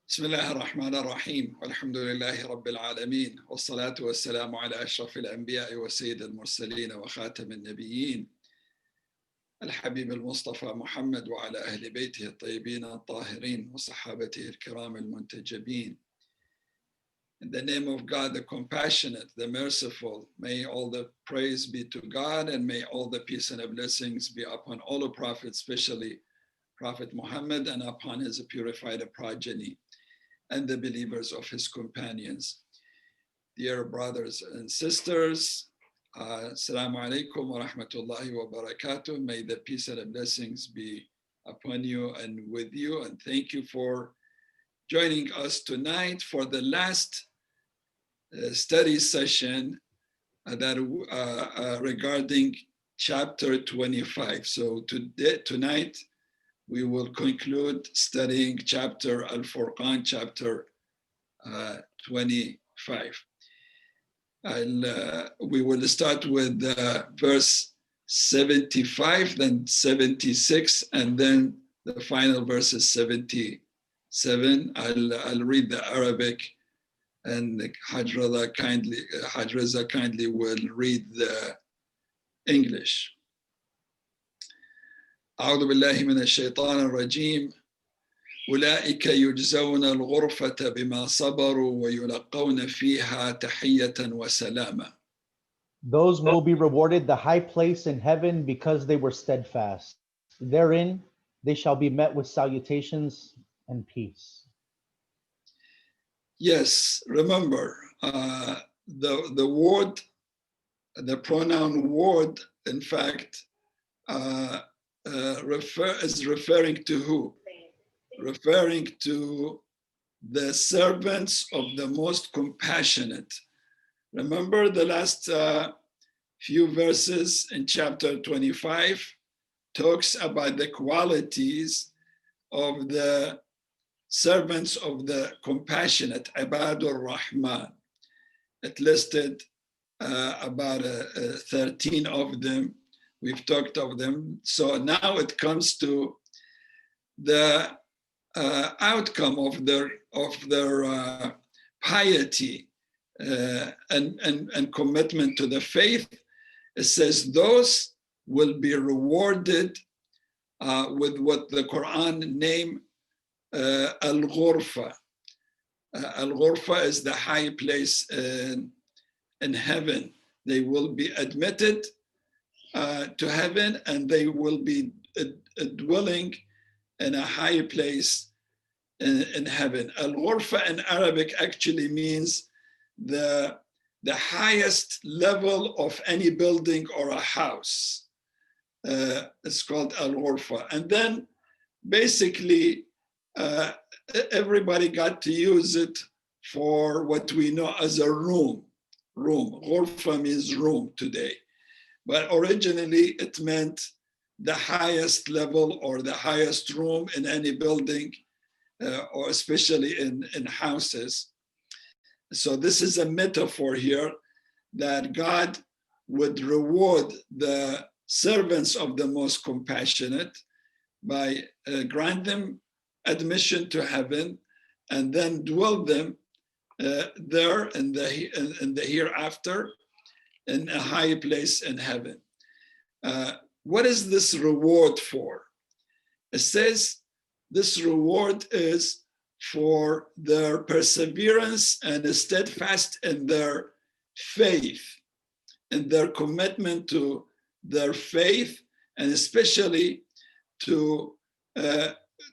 بسم الله الرحمن الرحيم والحمد لله رب العالمين والصلاة والسلام على أشرف الأنبياء وسيد المرسلين وخاتم النبيين الحبيب المصطفى محمد وعلى أهل بيته الطيبين الطاهرين وصحابته الكرام المنتجبين. In the name of God, the compassionate, the merciful, may all the praise be to God and may all the peace and blessings be upon all the prophets, especially Prophet Muhammad, and upon his purified progeny and the believers of his companions. Dear brothers and sisters, Assalamu alaikum wa rahmatullahi wa barakatuh. May the peace and blessings be upon you and with you. And thank you for joining us tonight for the last study session regarding chapter 25. So tonight, we will conclude studying chapter al-Furqaan, chapter 25. We will start with verse 75, then 76, and then the final verse is 77. I'll read the Arabic, and Hajraza kindly will read the English. أعوذ بالله من الشيطان الرجيم أولئك يجزون الغرفة بما صبروا ويلقون فيها تحية وسلاما. Those will be rewarded the high place in heaven because they were steadfast. Therein they shall be met with salutations and peace. Yes, remember the word, the pronoun word, in fact, is referring to who? Referring to the servants of the most compassionate. Remember the last few verses in chapter 25 talks about the qualities of the servants of the compassionate, Ibadur Rahman. It listed about 13 of them. We've talked of them. So now it comes to the outcome of their piety and commitment to the faith. It says those will be rewarded with what the Quran name al-Ghurfa. Al-Ghurfa is the high place in heaven. They will be admitted to heaven, and they will be dwelling in a high place in heaven. Al-Ghurfa in Arabic actually means the highest level of any building or a house. It's called Al-Ghurfa. And then basically everybody got to use it for what we know as a room. Ghurfa means room today. But originally it meant the highest level or the highest room in any building, or especially in houses. So this is a metaphor here that God would reward the servants of the most compassionate by grant them admission to heaven and then dwell them there in the hereafter, in a high place in heaven. What is this reward for? It says this reward is for their perseverance and steadfast in their faith, in their commitment to their faith, and especially to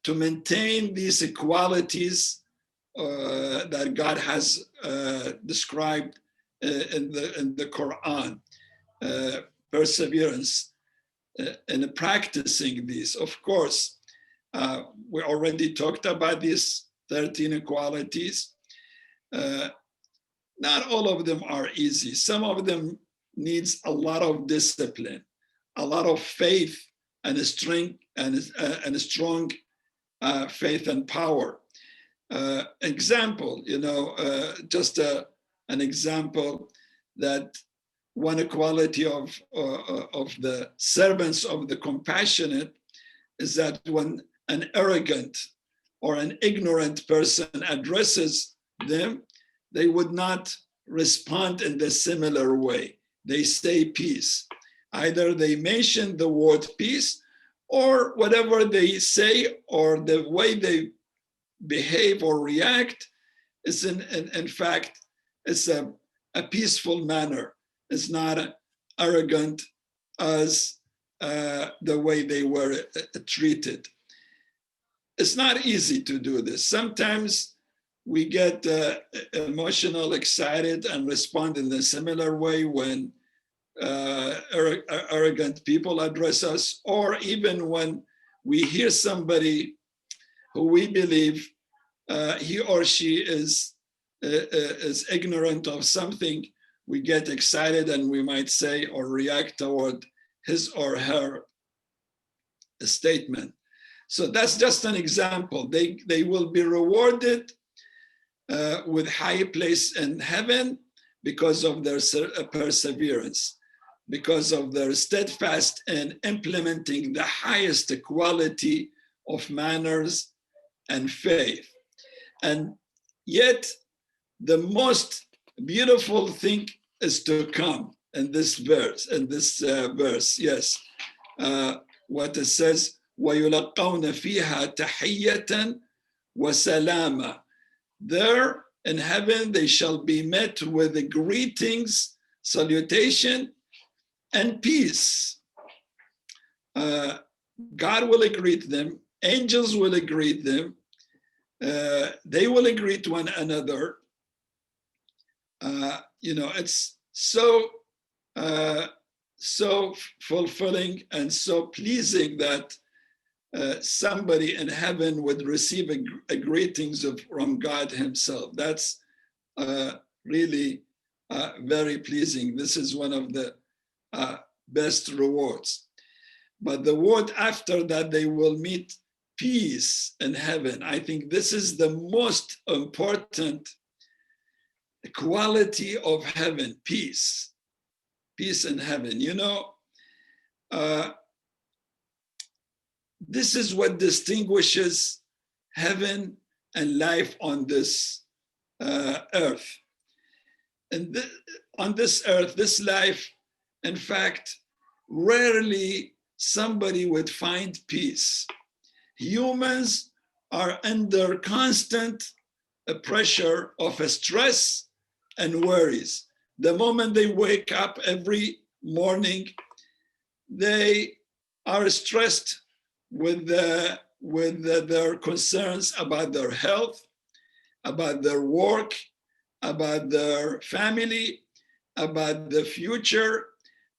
maintain these qualities that God has described in the Quran, perseverance in practicing these. Of course, we already talked about these 13 qualities. Not all of them are easy. Some of them needs a lot of discipline, a lot of faith and strength and a strong faith and power. Example, just an example that one quality of the servants of the compassionate is that when an arrogant or an ignorant person addresses them, they would not respond in the similar way. They say peace. Either they mention the word peace, or whatever they say or the way they behave or react is in fact, it's a peaceful manner. It's not arrogant as the way they were treated. It's not easy to do this. Sometimes we get emotional, excited, and respond in a similar way when arrogant people address us, or even when we hear somebody who we believe he or she is ignorant of something, we get excited and we might say or react toward his or her statement. So that's just an example. They will be rewarded with high place in heaven because of their perseverance, because of their steadfast in implementing the highest quality of manners and faith. And yet, the most beautiful thing is to come in this verse. Yes. What it says, وَيُلَقَّوْنَ فِيهَا تَحِيَّةً وَسَلَامًا. There in heaven they shall be met with the greetings, salutation, and peace. God will greet them, angels will greet them, they will greet one another. It's so fulfilling and so pleasing that somebody in heaven would receive a greetings from God himself. That's really very pleasing. This is one of the best rewards. But the word after that, they will meet peace in heaven. I think this is the most important quality of heaven, peace. Peace in heaven. This is what distinguishes heaven and life on this earth. And on this earth, this life, in fact, rarely somebody would find peace. Humans are under constant pressure of stress and worries. The moment they wake up every morning, they are stressed with their concerns about their health, about their work, about their family, about the future,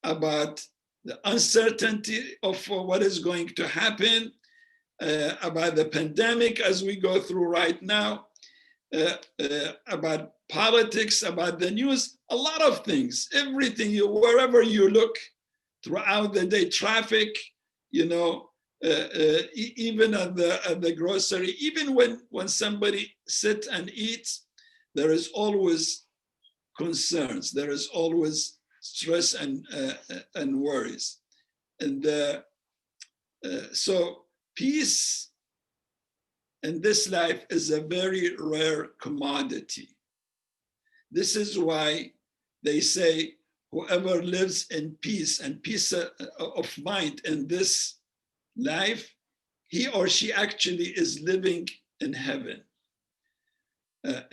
about the uncertainty of what is going to happen, about the pandemic as we go through right now, about politics, about the news, a lot of things, everything, wherever you look throughout the day, traffic, even at the grocery, even when somebody sits and eats, there is always concerns, there is always stress and worries. And so peace in this life is a very rare commodity. This is why they say whoever lives in peace and peace of mind in this life, he or she actually is living in heaven.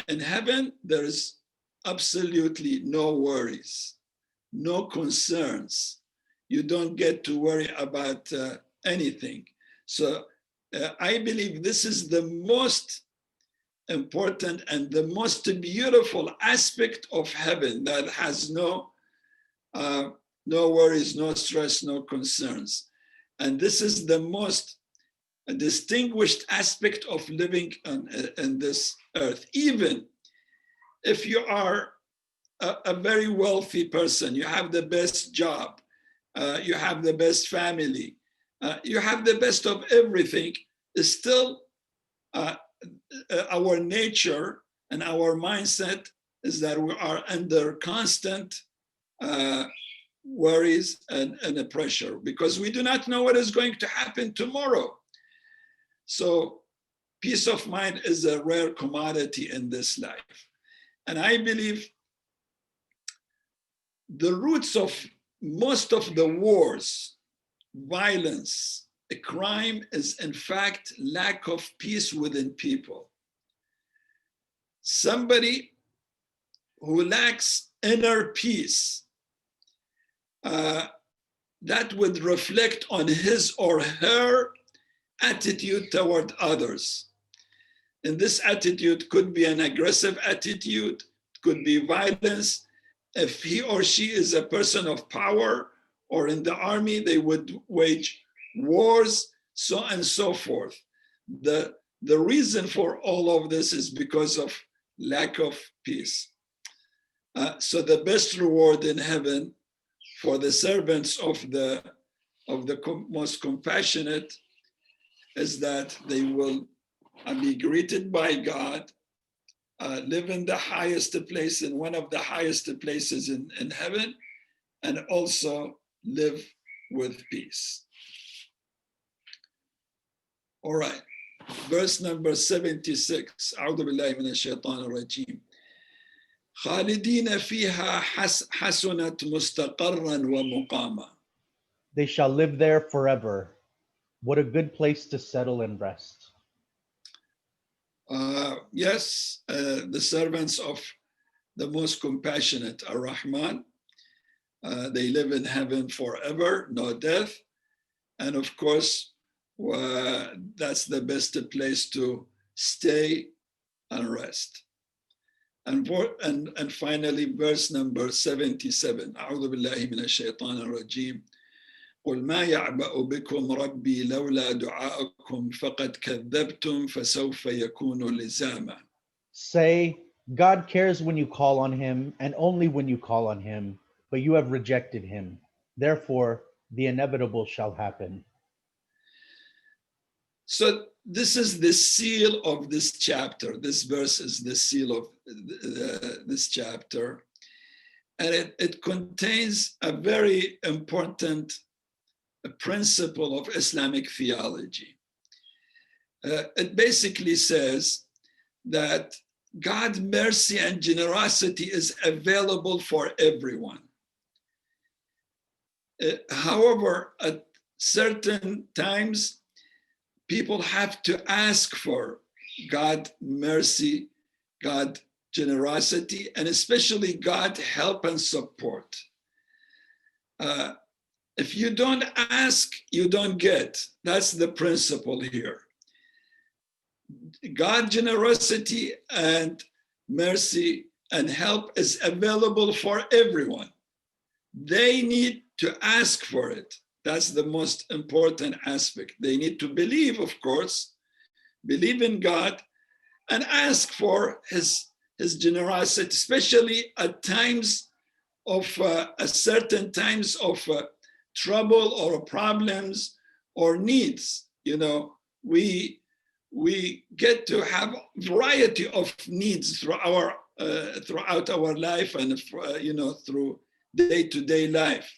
In heaven, there is absolutely no worries, no concerns. You don't get to worry about anything. So I believe this is the most important and the most beautiful aspect of heaven that has no worries, no stress, no concerns. And this is the most distinguished aspect of living on this earth. Even if you are a very wealthy person, you have the best job, you have the best family, you have the best of everything, is still our nature and our mindset is that we are under constant worries and pressure because we do not know what is going to happen tomorrow. So peace of mind is a rare commodity in this life. And I believe the roots of most of the wars, violence, crime is in fact lack of peace within people. Somebody who lacks inner peace, that would reflect on his or her attitude toward others. And this attitude could be an aggressive attitude, could be violence. If he or she is a person of power or in the army, they would wage wars, so on and so forth. The reason for all of this is because of lack of peace. So the best reward in heaven for the servants of the most compassionate is that they will be greeted by God, live in the highest place, in one of the highest places in heaven, and also live with peace. All right, verse number 76. أعوذ بالله من الشيطان الرجيم. خالدين فيها حسنت مستقرا ومقاما. They shall live there forever. What a good place to settle and rest. Yes, the servants of the most compassionate, Ar-Rahman, they live in heaven forever, no death. And of course, that's the best place to stay and rest. And finally, verse number 77. أعوذ بالله من الشيطان الرجيم. قل ما يعبأ بكم ربي لولا دعاءكم فقد كذبتم فسوف يكون لزاما. Say, God cares when you call on him and only when you call on him, but you have rejected him. Therefore, the inevitable shall happen. So this is the seal of this chapter. This verse is the seal of this chapter. And it contains a very important principle of Islamic theology. It basically says that God's mercy and generosity is available for everyone. However, at certain times, people have to ask for God's mercy, God's generosity, and especially God's help and support. If you don't ask, you don't get. That's the principle here. God's generosity and mercy and help is available for everyone. They need to ask for it. That's the most important aspect. They need to believe, of course, believe in God and ask for his generosity, especially at times of certain times of trouble or problems or needs. You know, we get to have variety of needs throughout our life and through day-to-day life.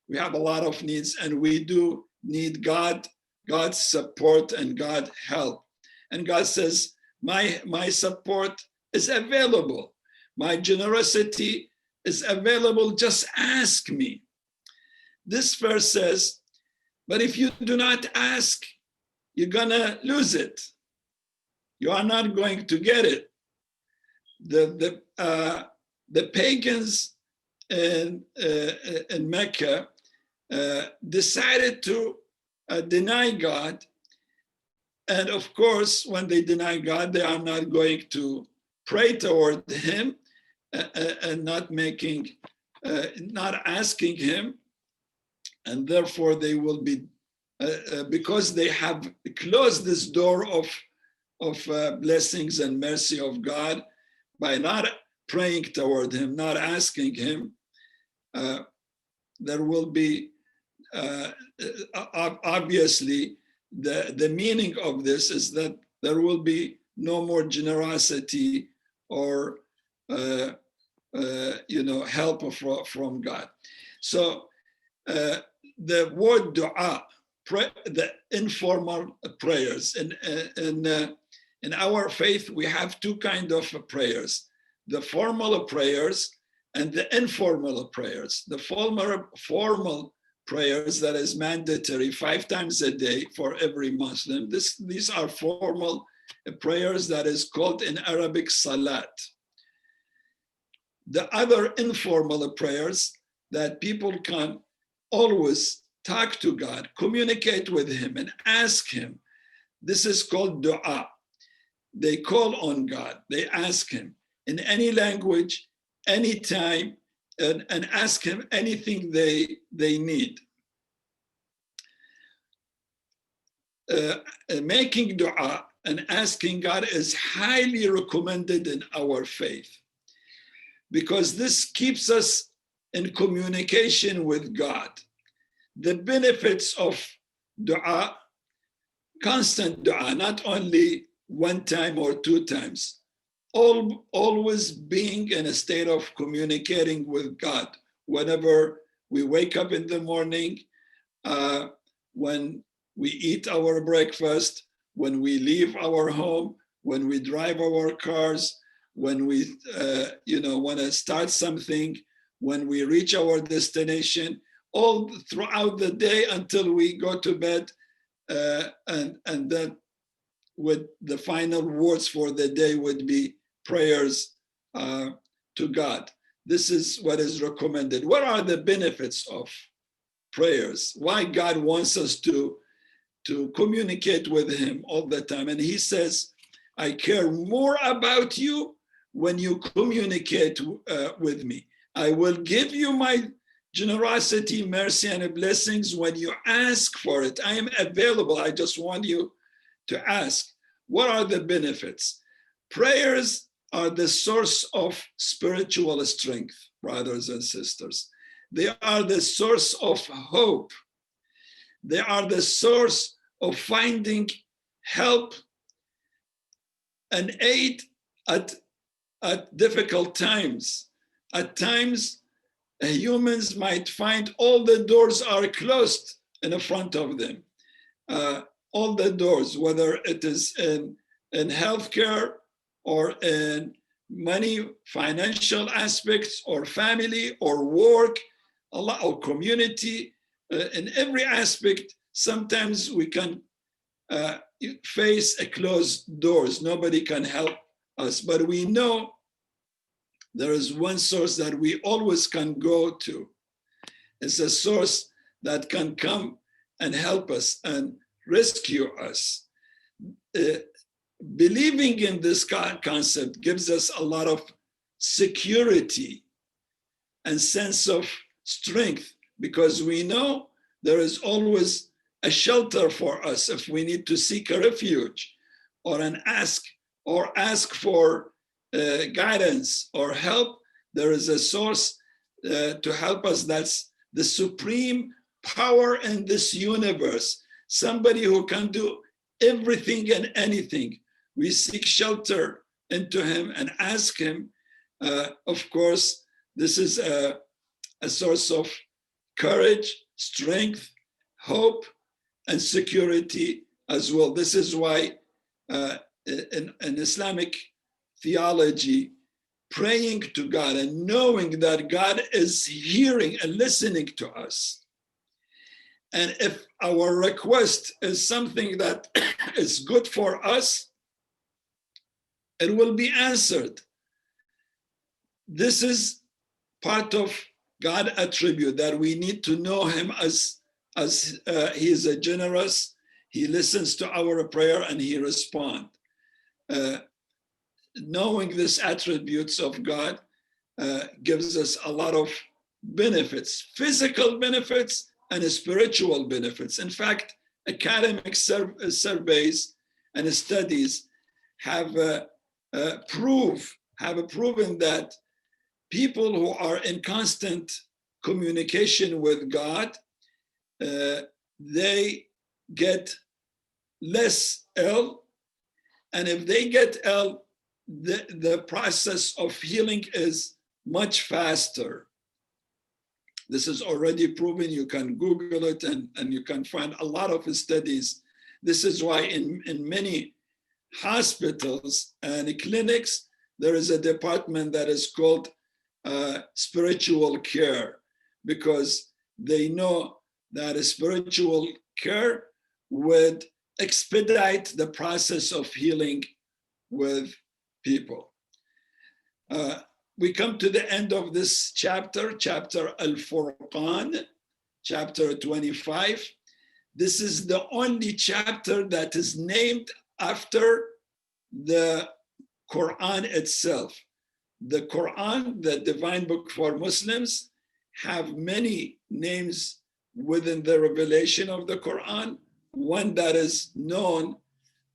We have a lot of needs, and we do need God's support and God's help. And God says, my support is available. My generosity is available. Just ask me. This verse says, but if you do not ask, you're gonna lose it. You are not going to get it. The pagans in Mecca decided to deny God. And of course, when they deny God, they are not going to pray toward him and not asking him. And therefore they will be, because they have closed this door of blessings and mercy of God by not praying toward him, not asking him, there will be, obviously, the meaning of this is that there will be no more generosity or help from God. So the word dua, the informal prayers in In our faith, we have two kinds of prayers, the formal prayers and the informal prayers. The formal prayers that is mandatory 5 times a day for every Muslim. These are formal prayers that is called in Arabic salat. The other informal prayers that people can always talk to God, communicate with him and ask him. This is called dua. They call on God, they ask him in any language, anytime, and ask him anything they need. Making dua and asking God is highly recommended in our faith because this keeps us in communication with God. The benefits of dua, constant dua, not only 1 time or 2 times, always being in a state of communicating with God whenever we wake up in the morning, when we eat our breakfast, when we leave our home, when we drive our cars, when we want to start something, when we reach our destination, all throughout the day until we go to bed, and then with the final words for the day would be prayers to God. This is what is recommended. What are the benefits of prayers? Why God wants us to communicate with him all the time? And he says, I care more about you when you communicate with me. I will give you my generosity, mercy, and blessings when you ask for it. I am available. I just want you to ask. What are the benefits? Prayers are the source of spiritual strength, brothers and sisters. They are the source of hope. They are the source of finding help and aid at difficult times. At times, humans might find all the doors are closed in front of them. All the doors, whether it is in healthcare or in money, financial aspects, or family, or work, or community, in every aspect, sometimes we can face a closed doors. Nobody can help us, but we know there is one source that we always can go to. It's a source that can come and help us and rescue us. Believing in this concept gives us a lot of security and sense of strength because we know there is always a shelter for us if we need to seek a refuge or ask for guidance or help. There is a source to help us. That's the supreme power in this universe. Somebody who can do everything and anything. We seek shelter into him and ask him. Of course, this is a source of courage, strength, hope, and security as well. This is why in Islamic theology, praying to God and knowing that God is hearing and listening to us. And if our request is something that is good for us, it will be answered. This is part of God attribute that we need to know him as he is a generous, he listens to our prayer and he responds. Knowing these attributes of God gives us a lot of benefits, physical benefits and spiritual benefits. In fact, academic surveys and studies have proven that people who are in constant communication with God, they get less ill. And if they get ill, the process of healing is much faster. This is already proven. You can Google it and you can find a lot of studies. This is why in many hospitals and clinics, there is a department that is called spiritual care, because they know that a spiritual care would expedite the process of healing with people. We come to the end of this chapter, chapter al-Furqaan, chapter 25. This is the only chapter that is named after the Qur'an itself. The Qur'an, the divine book for Muslims, have many names within the revelation of the Qur'an. One that is known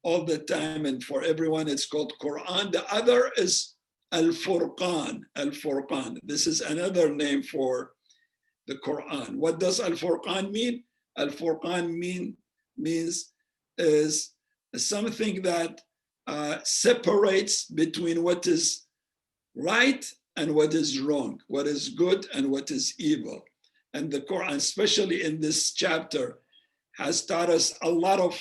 all the time and for everyone, it's called Qur'an. The other is al-Furqaan, al-Furqaan. This is another name for the Qur'an. What does al-Furqaan mean? Al-Furqaan means is something that separates between what is right and what is wrong, what is good and what is evil. And the Quran, especially in this chapter, has taught us a lot of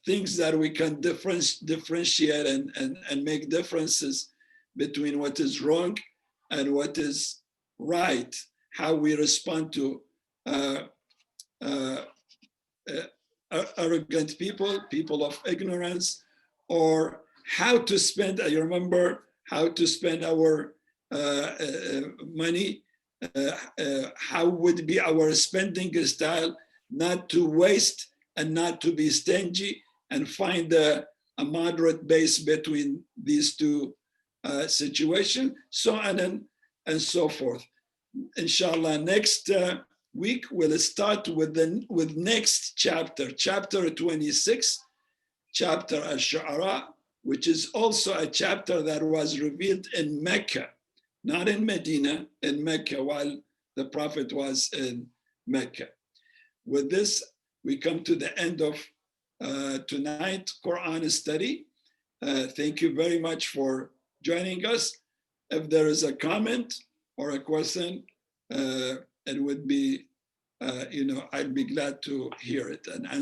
things that we can differentiate and make differences between what is wrong and what is right, how we respond to arrogant people of ignorance, or how to spend, you remember how to spend our money, how would be our spending style, not to waste and not to be stingy, and find a moderate base between these two situations, so on and so forth. Inshallah, next week we'll start with next chapter, chapter 26, chapter Al-Shu'ara, which is also a chapter that was revealed in Mecca, not in Medina, in Mecca, while the Prophet was in Mecca. With this, we come to the end of tonight's Quran study. Thank you very much for joining us. If there is a comment or a question, it would be, I'd be glad to hear it and answer.